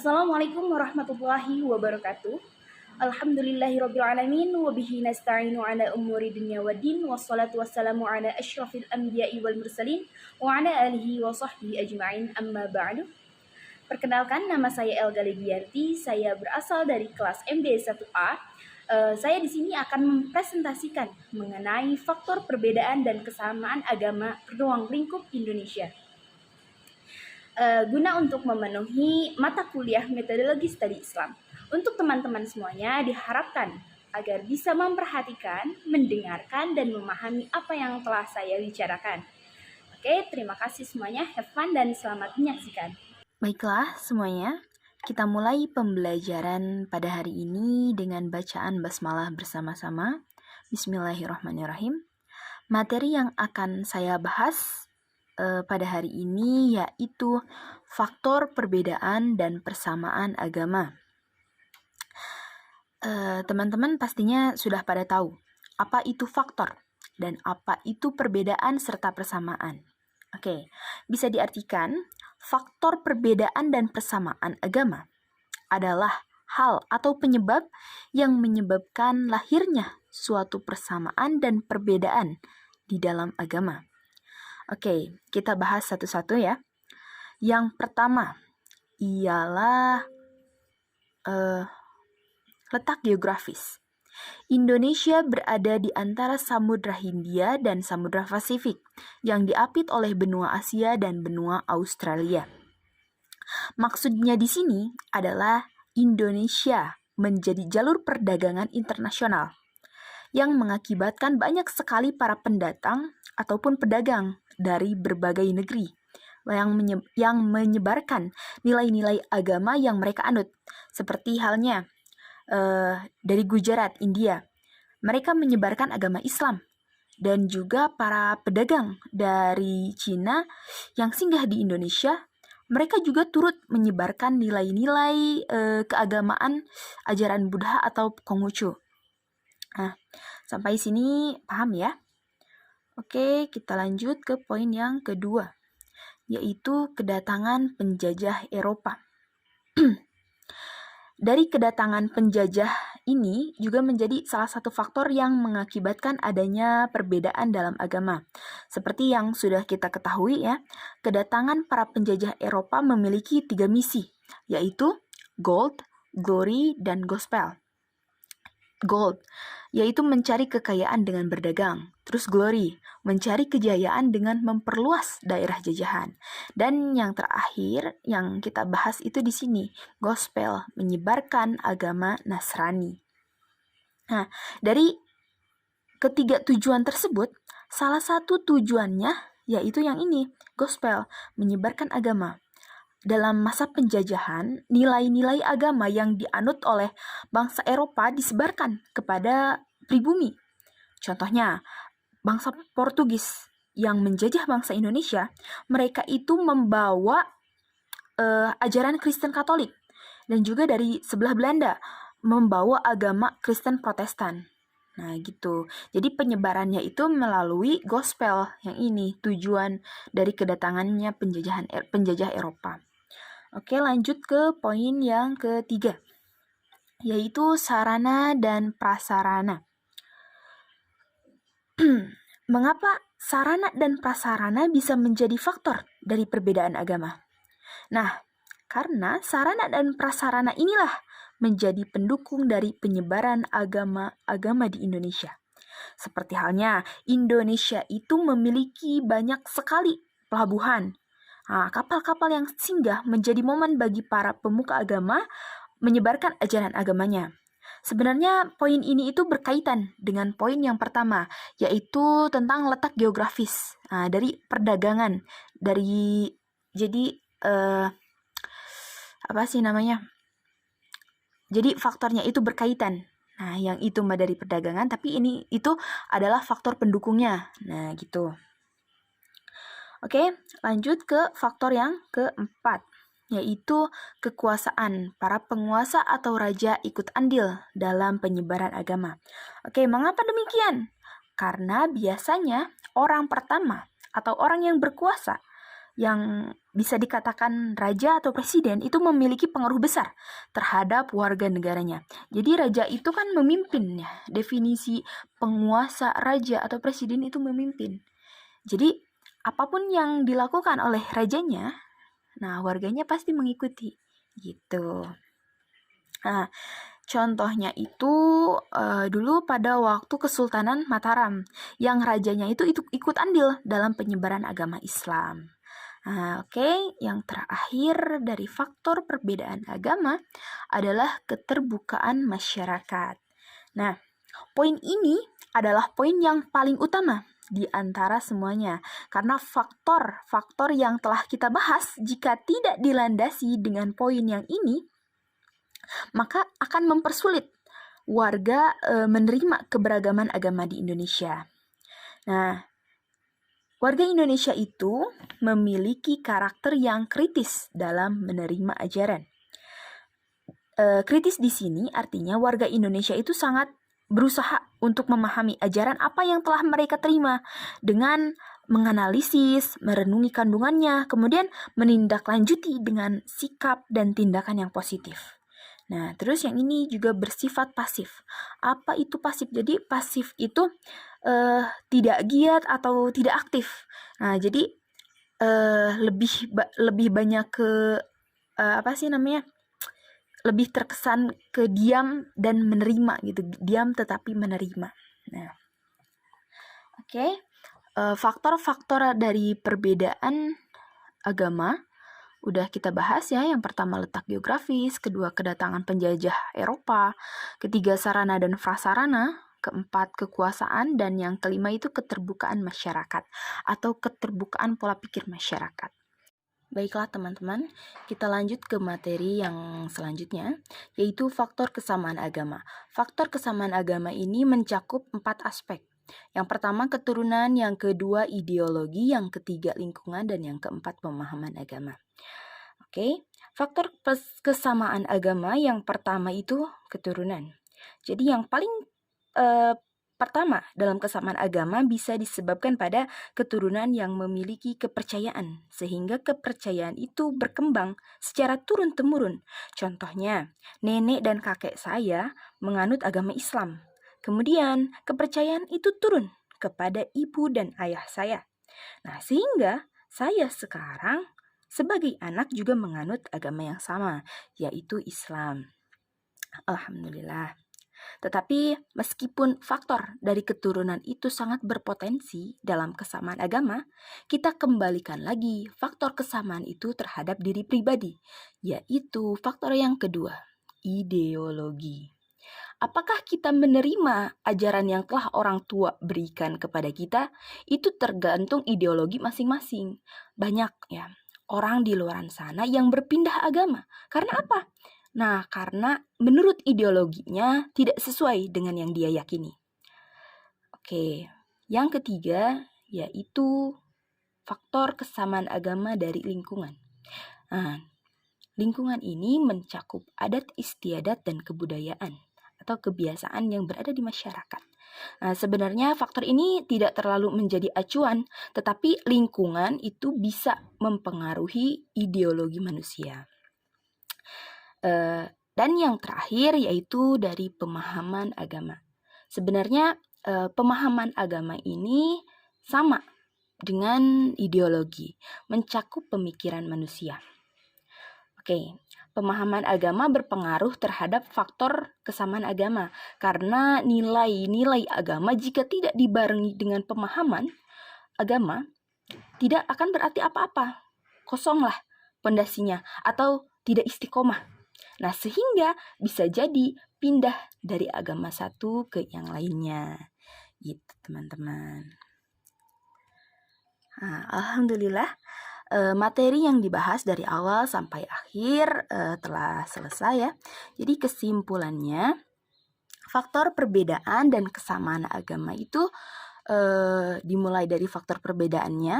Assalamualaikum warahmatullahi wabarakatuh. Alhamdulillahirrabbilalamin. Wabihi nasta'inu ala umuri dunya wa din. Wassalatu wassalamu ala ashrafil anbiya'i wal mursalin. Wa ala alihi wa sahbihi ajma'in, amma ba'du. Perkenalkan, nama saya Elga Legianti. Saya berasal dari kelas MD 1A. Saya di sini akan mempresentasikan mengenai faktor perbedaan dan kesamaan agama ruang lingkup Indonesia. Guna untuk memenuhi mata kuliah metodologi studi Islam. Untuk teman-teman semuanya diharapkan agar bisa memperhatikan, mendengarkan, dan memahami apa yang telah saya bicarakan. Oke, terima kasih semuanya. Have fun dan selamat menyaksikan. Baiklah semuanya, kita mulai pembelajaran pada hari ini dengan bacaan basmalah bersama-sama. Bismillahirrahmanirrahim. Materi yang akan saya bahas pada hari ini yaitu faktor perbedaan dan persamaan agama. Teman-teman pastinya sudah pada tahu apa itu faktor dan apa itu perbedaan serta persamaan. Oke, bisa diartikan faktor perbedaan dan persamaan agama adalah hal atau penyebab yang menyebabkan lahirnya suatu persamaan dan perbedaan di dalam agama. Oke, kita bahas satu-satu ya. Yang pertama ialah letak geografis. Indonesia berada di antara Samudra Hindia dan Samudra Pasifik yang diapit oleh benua Asia dan benua Australia. Maksudnya di sini adalah Indonesia menjadi jalur perdagangan internasional yang mengakibatkan banyak sekali para pendatang ataupun pedagang dari berbagai negeri yang menyebarkan nilai-nilai agama yang mereka anut. Seperti halnya dari Gujarat, India. Mereka menyebarkan agama Islam. Dan juga para pedagang dari Cina yang singgah di Indonesia, mereka juga turut menyebarkan nilai-nilai keagamaan ajaran Buddha atau Konghucu. Nah, sampai sini paham ya? Oke, kita lanjut ke poin yang kedua, yaitu kedatangan penjajah Eropa. Dari kedatangan penjajah ini juga menjadi salah satu faktor yang mengakibatkan adanya perbedaan dalam agama. Seperti yang sudah kita ketahui ya, kedatangan para penjajah Eropa memiliki 3 misi, yaitu gold, glory, dan gospel. Gold, yaitu mencari kekayaan dengan berdagang. Terus glory, mencari kejayaan dengan memperluas daerah jajahan. Dan yang terakhir yang kita bahas itu di sini, gospel, menyebarkan agama Nasrani. Nah, dari ketiga tujuan tersebut, salah satu tujuannya yaitu yang ini, gospel, menyebarkan agama. Dalam masa penjajahan, nilai-nilai agama yang dianut oleh bangsa Eropa disebarkan kepada pribumi. Contohnya, bangsa Portugis yang menjajah bangsa Indonesia, mereka itu membawa ajaran Kristen Katolik. Dan juga dari sebelah Belanda, membawa agama Kristen Protestan. Nah gitu, jadi penyebarannya itu melalui gospel yang ini, tujuan dari kedatangannya penjajah Eropa. Oke, lanjut ke poin yang ketiga, yaitu sarana dan prasarana. Mengapa sarana dan prasarana bisa menjadi faktor dari perbedaan agama? Nah, karena sarana dan prasarana inilah menjadi pendukung dari penyebaran agama-agama di Indonesia. Seperti halnya, Indonesia itu memiliki banyak sekali pelabuhan. Nah, kapal-kapal yang singgah menjadi momen bagi para pemuka agama menyebarkan ajaran agamanya. Sebenarnya poin ini itu berkaitan dengan poin yang pertama, yaitu tentang letak geografis. Nah, dari perdagangan, jadi faktornya itu berkaitan. Nah, yang itu mah dari perdagangan, tapi itu adalah faktor pendukungnya. Nah, gitu. Oke, lanjut ke faktor yang keempat, yaitu kekuasaan. Para penguasa atau raja ikut andil dalam penyebaran agama. Oke, mengapa demikian? Karena biasanya orang pertama atau orang yang berkuasa yang bisa dikatakan raja atau presiden itu memiliki pengaruh besar terhadap warga negaranya. Jadi raja itu kan memimpin ya. Definisi penguasa raja atau presiden itu memimpin. Jadi apapun yang dilakukan oleh rajanya, nah warganya pasti mengikuti gitu. Nah, contohnya itu dulu pada waktu Kesultanan Mataram yang rajanya itu ikut andil dalam penyebaran agama Islam. Nah, yang terakhir dari faktor perbedaan agama adalah keterbukaan masyarakat. Nah, poin ini adalah poin yang paling utama di antara semuanya karena faktor-faktor yang telah kita bahas jika tidak dilandasi dengan poin yang ini, maka akan mempersulit warga menerima keberagaman agama di Indonesia. Nah, warga Indonesia itu memiliki karakter yang kritis dalam menerima ajaran. Kritis di sini artinya warga Indonesia itu sangat berusaha untuk memahami ajaran apa yang telah mereka terima dengan menganalisis, merenungi kandungannya, kemudian menindaklanjuti dengan sikap dan tindakan yang positif. Nah, terus yang ini juga bersifat pasif. Apa itu pasif? Jadi pasif itu tidak giat atau tidak aktif. Nah, jadi lebih banyak ke lebih terkesan ke diam dan menerima gitu. Diam tetapi menerima. Nah, faktor-faktor dari perbedaan agama udah kita bahas ya. Yang pertama letak geografis, kedua kedatangan penjajah Eropa, ketiga sarana dan prasarana, keempat kekuasaan, dan yang kelima itu keterbukaan masyarakat atau keterbukaan pola pikir masyarakat. Baiklah teman-teman, kita lanjut ke materi yang selanjutnya, yaitu faktor kesamaan agama. Faktor kesamaan agama ini mencakup 4 aspek. Yang pertama keturunan, yang kedua ideologi, yang ketiga lingkungan, dan yang keempat pemahaman agama. Faktor kesamaan agama yang pertama itu keturunan. Jadi yang paling pertama dalam kesamaan agama bisa disebabkan pada keturunan yang memiliki kepercayaan, sehingga kepercayaan itu berkembang secara turun-temurun. Contohnya, nenek dan kakek saya menganut agama Islam. Kemudian kepercayaan itu turun kepada ibu dan ayah saya. Nah, sehingga saya sekarang sebagai anak juga menganut agama yang sama, yaitu Islam. Alhamdulillah. Tetapi meskipun faktor dari keturunan itu sangat berpotensi dalam kesamaan agama, kita kembalikan lagi faktor kesamaan itu terhadap diri pribadi, yaitu faktor yang kedua, ideologi. Apakah kita menerima ajaran yang telah orang tua berikan kepada kita? Itu tergantung ideologi masing-masing. Banyak ya orang di luar sana yang berpindah agama. Karena apa? Nah, karena menurut ideologinya tidak sesuai dengan yang dia yakini. Yang ketiga yaitu faktor kesamaan agama dari lingkungan. Nah, lingkungan ini mencakup adat istiadat dan kebudayaan atau kebiasaan yang berada di masyarakat. Nah, sebenarnya faktor ini tidak terlalu menjadi acuan, tetapi lingkungan itu bisa mempengaruhi ideologi manusia. Dan yang terakhir yaitu dari pemahaman agama. Sebenarnya pemahaman agama ini sama dengan ideologi, mencakup pemikiran manusia. Pemahaman agama berpengaruh terhadap faktor kesamaan agama karena nilai-nilai agama jika tidak dibarengi dengan pemahaman agama tidak akan berarti apa-apa, kosonglah pondasinya atau tidak istiqomah. Nah, sehingga bisa jadi pindah dari agama satu ke yang lainnya. Gitu teman-teman. Nah, alhamdulillah materi yang dibahas dari awal sampai akhir telah selesai ya. Jadi kesimpulannya, faktor perbedaan dan kesamaan agama itu dimulai dari faktor perbedaannya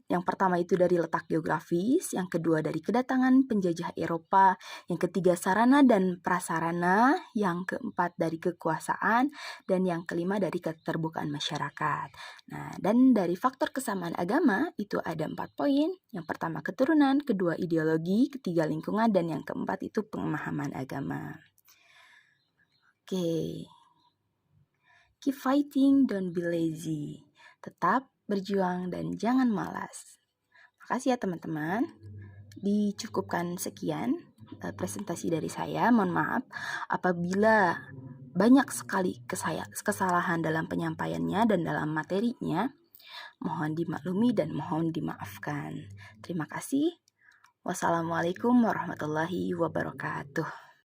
Yang pertama itu dari letak geografis, yang kedua dari kedatangan penjajah Eropa, yang ketiga sarana dan prasarana, yang keempat dari kekuasaan, dan yang kelima dari keterbukaan masyarakat. Nah, dan dari faktor kesamaan agama itu ada 4 poin. Yang pertama keturunan, kedua ideologi, ketiga lingkungan, dan yang keempat itu pemahaman agama. Oke. Keep fighting, don't be lazy. Tetap berjuang dan jangan malas. Makasih ya teman-teman. Dicukupkan sekian presentasi dari saya. Mohon maaf apabila banyak sekali kesalahan dalam penyampaiannya dan dalam materinya. Mohon dimaklumi dan mohon dimaafkan. Terima kasih. Wassalamualaikum warahmatullahi wabarakatuh.